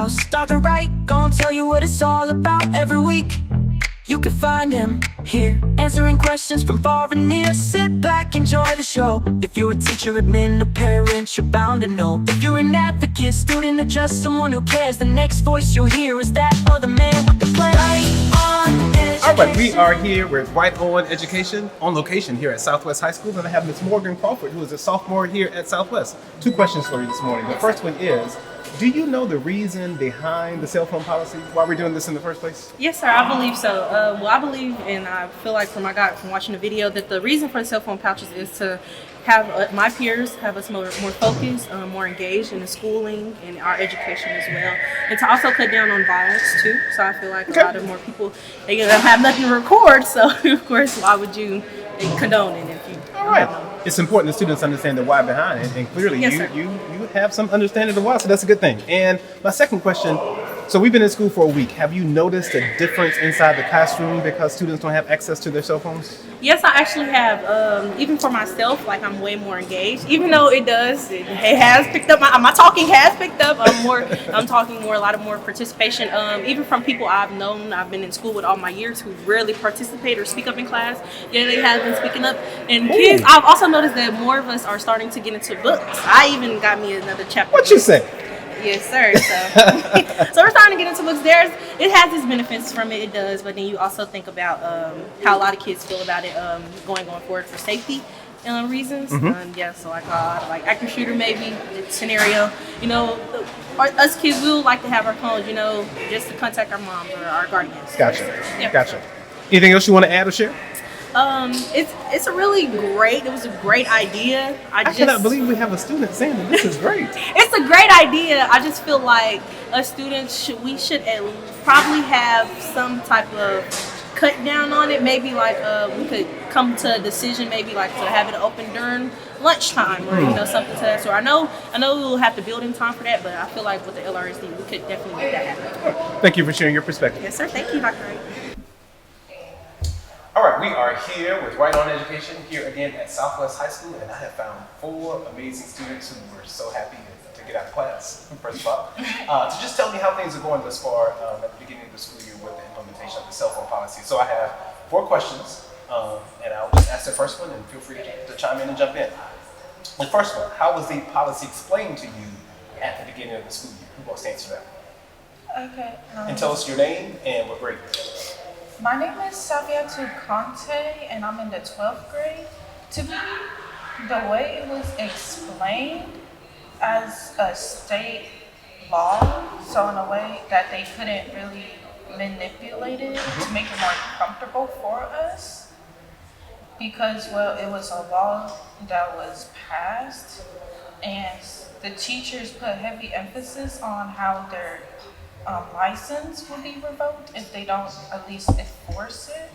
house. Dr. Wright gon' tell you what it's all about every week. You can find him here, answering questions from far and near. Sit back, enjoy the show. If you're a teacher, admin, a parent, you're bound to know. If you're an advocate, student, or just someone who cares, the next voice you'll hear is that other man with the plan. Right on education. All right, we are here with Wright on Education on location here at Southwest High School, and I have Ms. Morgan Crawford, who is a sophomore here at Southwest. 2 questions for you this morning. The first one is, do you know the reason behind the cell phone policy? Why we're doing this in the first place? Yes, sir. I believe so. Well, I believe, and I feel like from watching the video, that the reason for the cell phone pouches is to have my peers have us more focused, more engaged in the schooling and our education as well, and to also cut down on violence too. So I feel like a lot of more people, they don't have nothing to record, so of course, why would you condone it if you? All right. It's important that students understand the why behind it, and clearly Yes, you have some understanding of why, so that's a good thing. And my second question, so we've been in school for a week. Have you noticed a difference inside the classroom because students don't have access to their cell phones? Yes, I actually have. Even for myself, like I'm way more engaged. Even though it has picked up. My talking has picked up. I'm talking more, a lot of more participation. Even from people I've known, I've been in school with all my years who rarely participate or speak up in class. Yeah, they have been speaking up. And kids, I've also noticed that more of us are starting to get into books. I even got me another chapter. What you say? Yes, sir. So we're starting to get into books. It has its benefits from it. It does, but then you also think about how a lot of kids feel about it going forward for safety reasons. Yeah, so like active shooter maybe scenario. You know, us kids will like to have our phones. You know, just to contact our moms or our guardians. Gotcha. Yeah. Gotcha. Anything else you want to add or share? It's a really great. It was a great idea. I cannot believe we have a student saying that this is great. It's a great idea. I just feel like us students should probably have some type of cut down on it. Maybe like we could come to a decision. Maybe like to have it open during lunchtime or something to that sort. I know we'll have to build in time for that, but I feel like with the LRSD we could definitely make that happen. Thank you for sharing your perspective. Yes, sir. Thank you, Dr. Wright. All right, we are here with Wright on Education here again at Southwest High School, and I have found 4 amazing students who were so happy to get out of class, first of all. To just tell me how things are going thus far at the beginning of the school year with the implementation of the cell phone policy. So I have 4 questions, and I'll just ask the first one, and feel free to chime in and jump in. The first one, how was the policy explained to you at the beginning of the school year? Who wants to answer that? Okay. And tell us your name and what grade. My name is Saviatu Conte, and I'm in the 12th grade. To me, the way it was explained as a state law, so in a way that they couldn't really manipulate it to make it more comfortable for us, because, well, it was a law that was passed, and the teachers put heavy emphasis on how their license will be revoked if they don't at least enforce it.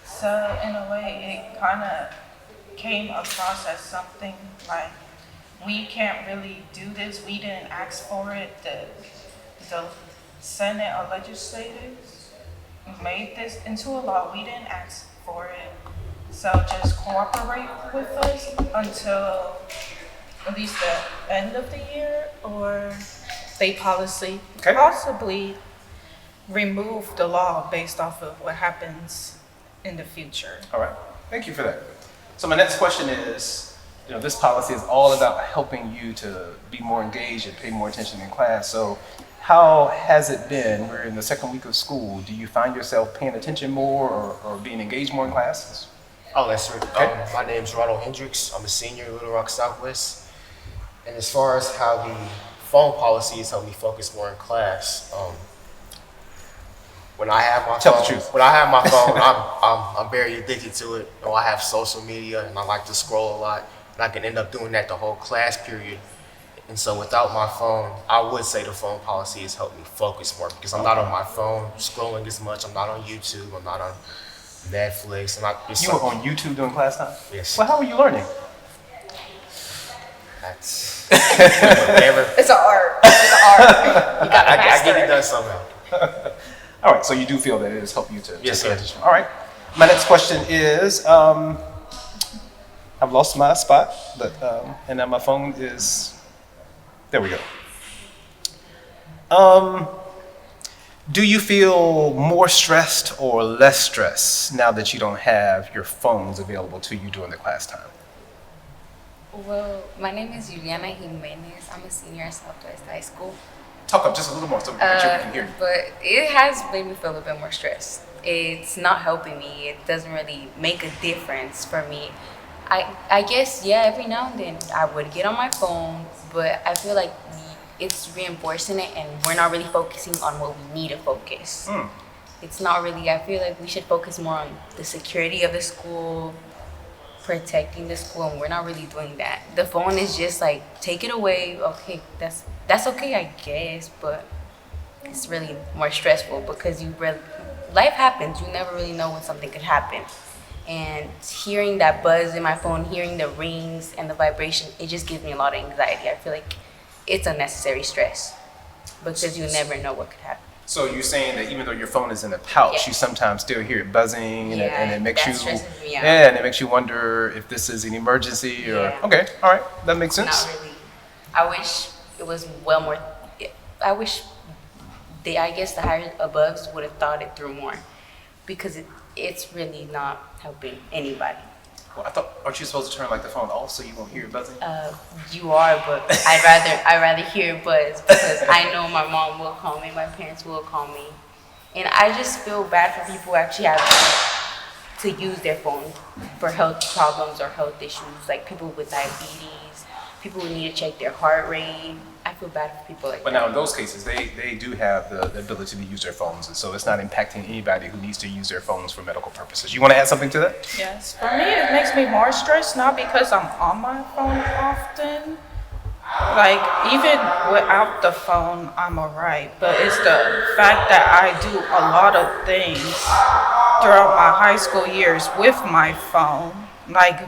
So in a way, it kind of came across as something like, we can't really do this. We didn't ask for it. The Senate or legislators made this into a law. We didn't ask for it. So just cooperate with us until at least the end of the year, or state policy possibly remove the law based off of what happens in the future. All right, thank you for that. So my next question is, this policy is all about helping you to be more engaged and pay more attention in class. So how has it been? We're in the second week of school. Do you find yourself paying attention more or being engaged more in classes? I'll answer it. My name's Ronald Hendricks. I'm a senior at Little Rock Southwest. And as far as how the phone policy has helped me focus more in class, when I have my phone, I'm very addicted to it. I have social media and I like to scroll a lot, and I can end up doing that the whole class period. And so without my phone, I would say the phone policy has helped me focus more, because I'm not on my phone scrolling as much. I'm not on YouTube. I'm not on Netflix. You were on YouTube during class time? Yes. Well, how were you learning? That's whatever. It's an art. You got I get it done somehow. All right, so you do feel that it has helped you to Yes, pay sir. attention. All right. My next question is, I've lost my spot, but and now my phone is, there we go. Do you feel more stressed or less stressed now that you don't have your phones available to you during the class time? Well, my name is Juliana Jimenez. I'm a senior at Southwest High School. Talk up just a little more so we can make sure we can hear you. But it has made me feel a little bit more stressed. It's not helping me. It doesn't really make a difference for me. I guess, yeah, every now and then I would get on my phone, but I feel like it's reinforcing it and we're not really focusing on what we need to focus. It's not really, I feel like we should focus more on the security of the school, protecting the school, and we're not really doing that. The phone is just like, take it away, okay, that's okay, I guess, but it's really more stressful because life happens. You never really know when something could happen. And hearing that buzz in my phone, hearing the rings and the vibration, it just gives me a lot of anxiety. I feel like it's unnecessary stress because you never know what could happen. So you're saying that even though your phone is in the pouch, Yeah. you sometimes still hear it buzzing, and, Yeah, and it makes that you, stresses me out. yeah, and it makes you wonder if this is an emergency or. Yeah. Okay, all right, that makes sense. Not really. I wish it was well more. I wish I guess the higher aboves would have thought it through more, because it's really not helping anybody. Well, aren't you supposed to turn like the phone off so you won't hear it buzzing? You are, but I'd rather hear buzz because I know my mom will call me, my parents will call me, and I just feel bad for people who actually have to use their phone for health problems or health issues, like people with diabetes, people who need to check their heart rate. I feel bad for people like But that. now in those cases, they do have the ability to use their phones, and so it's not impacting anybody who needs to use their phones for medical purposes. You want to add something to that? Yes, for me it makes me more stressed, not because I'm on my phone often. Like even without the phone, I'm alright. But it's the fact that I do a lot of things throughout my high school years with my phone, like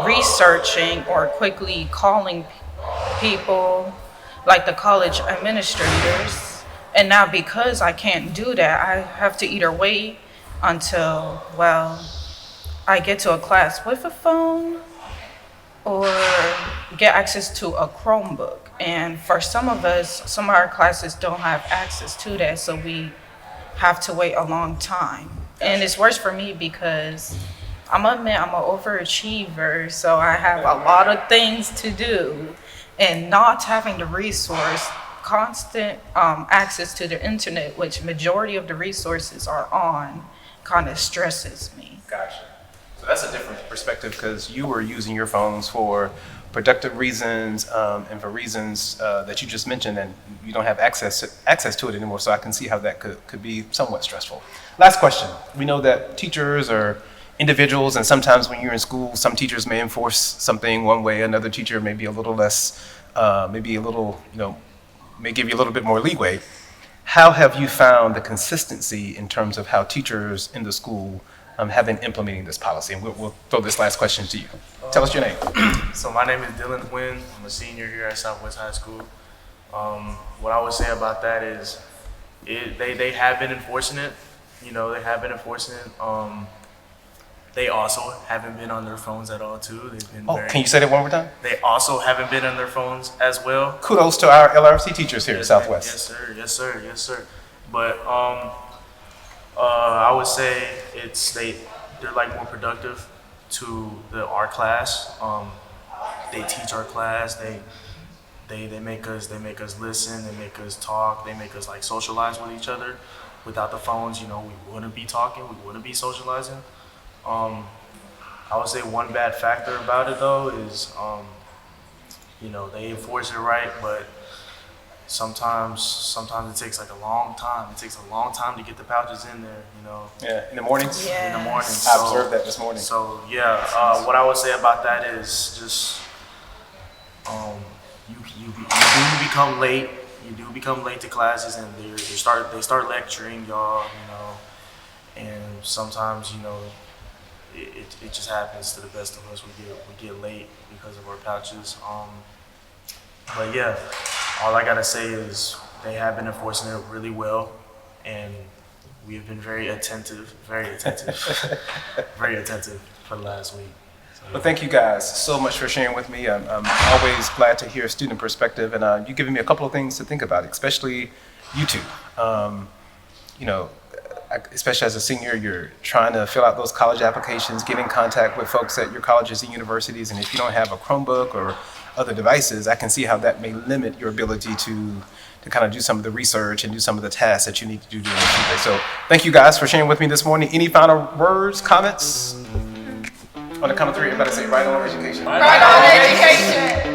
researching or quickly calling people, like the college administrators. And now because I can't do that, I have to either wait until, well, I get to a class with a phone or get access to a Chromebook. And for some of us, some of our classes don't have access to that, so we have to wait a long time. And it's worse for me because I'm an overachiever, so I have a lot of things to do. And not having the resource, constant access to the internet, which majority of the resources are on, kind of stresses me. Gotcha. So that's a different perspective because you were using your phones for productive reasons and for reasons that you just mentioned, and you don't have access to it anymore. So I can see how that could be somewhat stressful. Last question. We know that teachers are individuals, and sometimes when you're in school, some teachers may enforce something one way, another teacher may be a little less, maybe a little, may give you a little bit more leeway. How have you found the consistency in terms of how teachers in the school have been implementing this policy? And we'll throw this last question to you. Tell us your name. So my name is Dylan Quinn. I'm a senior here at Southwest High School. What I would say about that is they have been enforcing it. They have been enforcing it. They also haven't been on their phones at all too. They've been Can you say that one more time? They also haven't been on their phones as well. Kudos to our LRC teachers here at Southwest. Yes, sir. Yes, sir. Yes, sir. But I would say they're like more productive to our class. They teach our class. They make us listen. They make us talk. They make us like socialize with each other. Without the phones, we wouldn't be talking. We wouldn't be socializing. I would say one bad factor about it though is, they enforce it right, but sometimes it takes like a long time. It takes a long time to get the pouches in there, Yeah, in the mornings? Yeah. in the morning. I observed that this morning. So yeah, what I would say about that is just, you do become late. You do become late to classes, and they start lecturing y'all, and sometimes it just happens to the best of us. We get late because of our pouches. But yeah, all I gotta say is they have been enforcing it really well, and we have been very attentive, very attentive for the last week. Well, thank you guys so much for sharing with me. I'm always glad to hear a student perspective, and you've given me a couple of things to think about, especially YouTube. You know, especially as a senior, you're trying to fill out those college applications, get in contact with folks at your colleges and universities, and if you don't have a Chromebook or other devices, I can see how that may limit your ability to kind of do some of the research and do some of the tasks that you need to do during the day. So thank you guys for sharing with me this morning. Any final words, comments? On the count of three, everybody say right on education. Right on education.